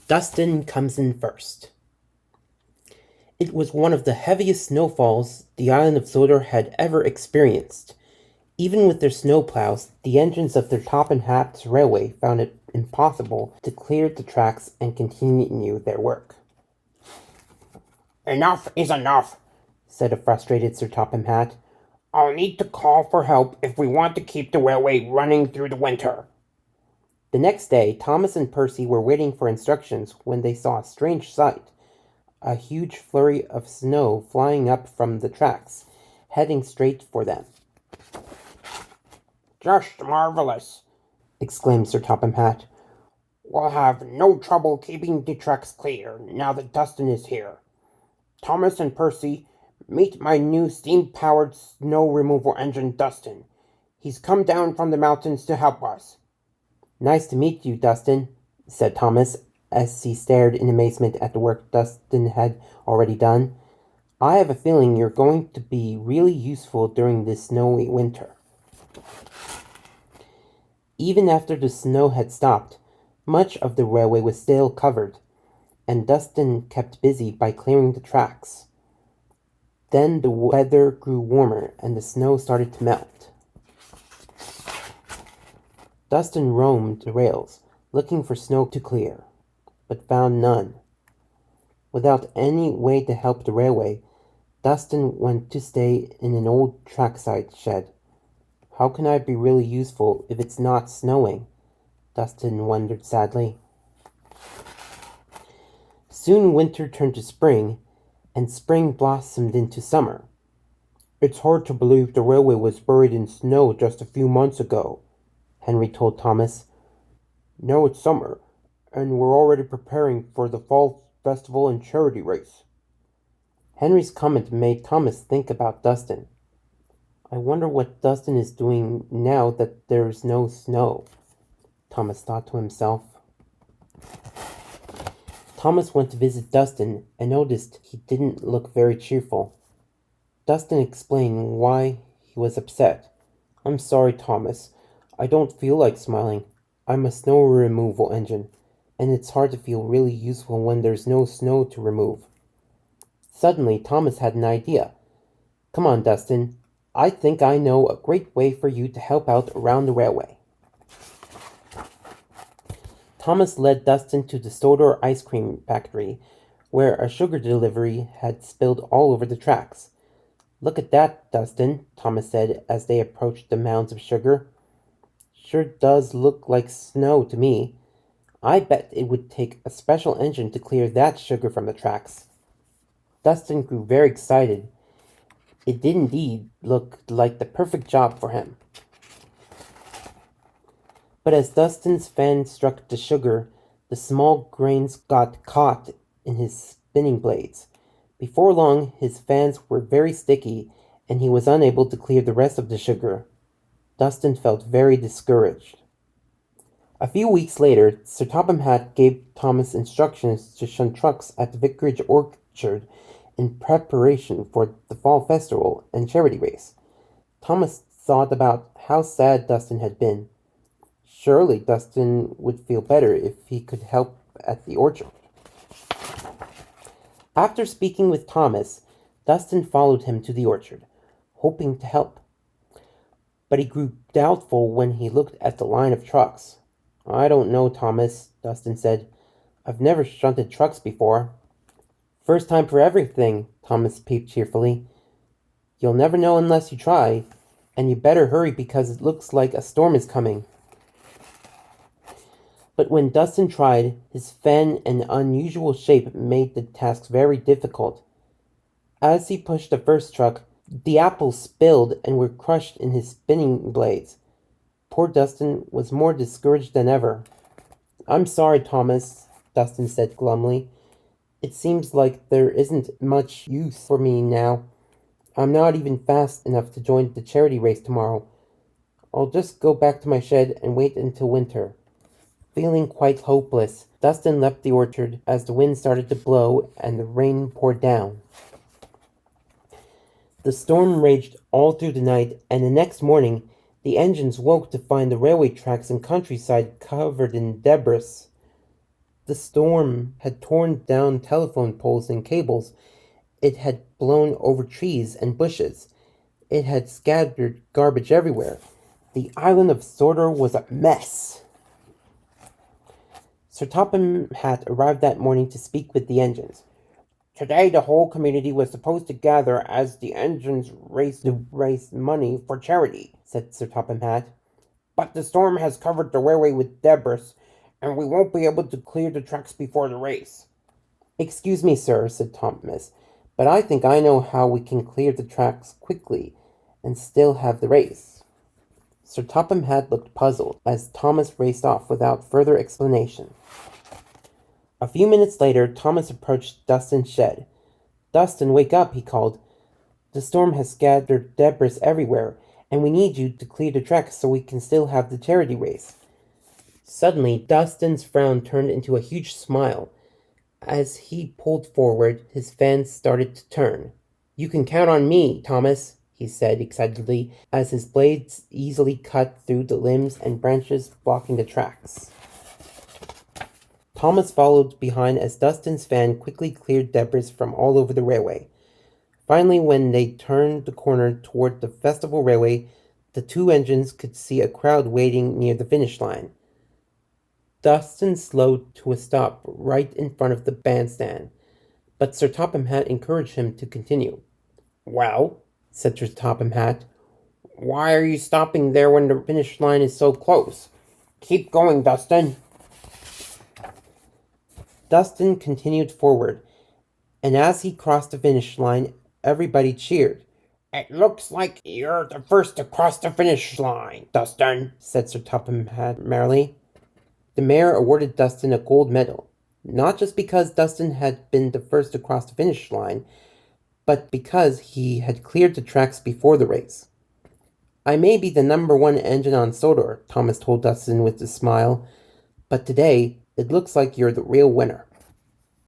Dustin comes in first. It was one of the heaviest snowfalls the island of Sodor had ever experienced. Even with their snowplows, the engines of their Top and Hat's railway found it impossible to clear the tracks and continue their work. "Enough is enough," said a frustrated Sir Topham Hatt. "I'll need to call for help if we want to keep the railway running through the winter." The next day, Thomas and Percy were waiting for instructions when they saw a strange sight. A huge flurry of snow flying up from the tracks, heading straight for them. "Just marvelous," exclaimed Sir Topham Hatt. "We'll have no trouble keeping the tracks clear now that Dustin is here. Thomas and Percy, meet my new steam-powered snow removal engine, Dustin. He's come down from the mountains to help us." "Nice to meet you, Dustin," said Thomas, as he stared in amazement at the work Dustin had already done. "I have a feeling you're going to be really useful during this snowy winter." Even after the snow had stopped, much of the railway was still covered, and Dustin kept busy by clearing the tracks. Then the weather grew warmer and the snow started to melt. Dustin roamed the rails, looking for snow to clear, but found none. Without any way to help the railway, Dustin went to stay in an old trackside shed. How can I be really useful if it's not snowing? Dustin wondered sadly. Soon winter turned to spring, and spring blossomed into summer. "It's hard to believe the railway was buried in snow just a few months ago," Henry told Thomas. "Now it's summer, and we're already preparing for the fall festival and charity race." Henry's comment made Thomas think about Dustin. I wonder what Dustin is doing now that there's no snow, Thomas thought to himself. Thomas went to visit Dustin and noticed he didn't look very cheerful. Dustin explained why he was upset. "I'm sorry, Thomas. I don't feel like smiling. I'm a snow removal engine, and it's hard to feel really useful when there's no snow to remove." Suddenly, Thomas had an idea. "Come on, Dustin. I think I know a great way for you to help out around the railway." Thomas led Dustin to the Sodor ice cream factory, where a sugar delivery had spilled all over the tracks. "Look at that, Dustin," Thomas said as they approached the mounds of sugar. "Sure does look like snow to me. I bet it would take a special engine to clear that sugar from the tracks." Dustin grew very excited. It did indeed look like the perfect job for him. But as Dustin's fan struck the sugar, the small grains got caught in his spinning blades. Before long, his fans were very sticky, and he was unable to clear the rest of the sugar. Dustin felt very discouraged. A few weeks later, Sir Topham Hatt gave Thomas instructions to shun trucks at the vicarage orchard in preparation for the fall festival and charity race. Thomas thought about how sad Dustin had been. Surely Dustin would feel better if he could help at the orchard. After speaking with Thomas, Dustin followed him to the orchard, hoping to help. But he grew doubtful when he looked at the line of trucks. "I don't know, Thomas," Dustin said. "I've never shunted trucks before." "First time for everything," Thomas peeped cheerfully. "You'll never know unless you try, and you better hurry because it looks like a storm is coming." But when Dustin tried, his fan and unusual shape made the task very difficult. As he pushed the first truck, the apples spilled and were crushed in his spinning blades. Poor Dustin was more discouraged than ever. "I'm sorry, Thomas," Dustin said glumly. "It seems like there isn't much use for me now. I'm not even fast enough to join the charity race tomorrow. I'll just go back to my shed and wait until winter." Feeling quite hopeless, Dustin left the orchard as the wind started to blow and the rain poured down. The storm raged all through the night, and the next morning the engines woke to find the railway tracks and countryside covered in debris. The storm had torn down telephone poles and cables. It had blown over trees and bushes. It had scattered garbage everywhere. The island of Sodor was a mess. Sir Topham Hatt arrived that morning to speak with the engines. Today, the whole community was supposed to gather as the engines raced to raise money for charity, said Sir Topham Hatt. But the storm has covered the railway with debris, and we won't be able to clear the tracks before the race. Excuse me, sir, said Thomas, but I think I know how we can clear the tracks quickly and still have the race. Sir Topham Hatt looked puzzled as Thomas raced off without further explanation. A few minutes later, Thomas approached Dustin's shed. Dustin, wake up, he called. The storm has scattered debris everywhere, and we need you to clear the tracks so we can still have the charity race. Suddenly, Dustin's frown turned into a huge smile. As he pulled forward, his fan started to turn. You can count on me, Thomas, he said excitedly, as his blades easily cut through the limbs and branches blocking the tracks. Thomas followed behind as Dustin's fan quickly cleared debris from all over the railway. Finally, when they turned the corner toward the Festival Railway, the two engines could see a crowd waiting near the finish line. Dustin slowed to a stop right in front of the bandstand, but Sir Topham Hatt encouraged him to continue. Well, said Sir Topham Hatt, why are you stopping there when the finish line is so close? Keep going, Dustin. Dustin continued forward, and as he crossed the finish line, everybody cheered. It looks like you're the first to cross the finish line, Dustin, said Sir Topham Hatt merrily. The mayor awarded Dustin a gold medal, not just because Dustin had been the first to cross the finish line, but because he had cleared the tracks before the race. I may be the #1 engine on Sodor, Thomas told Dustin with a smile, but today it looks like you're the real winner.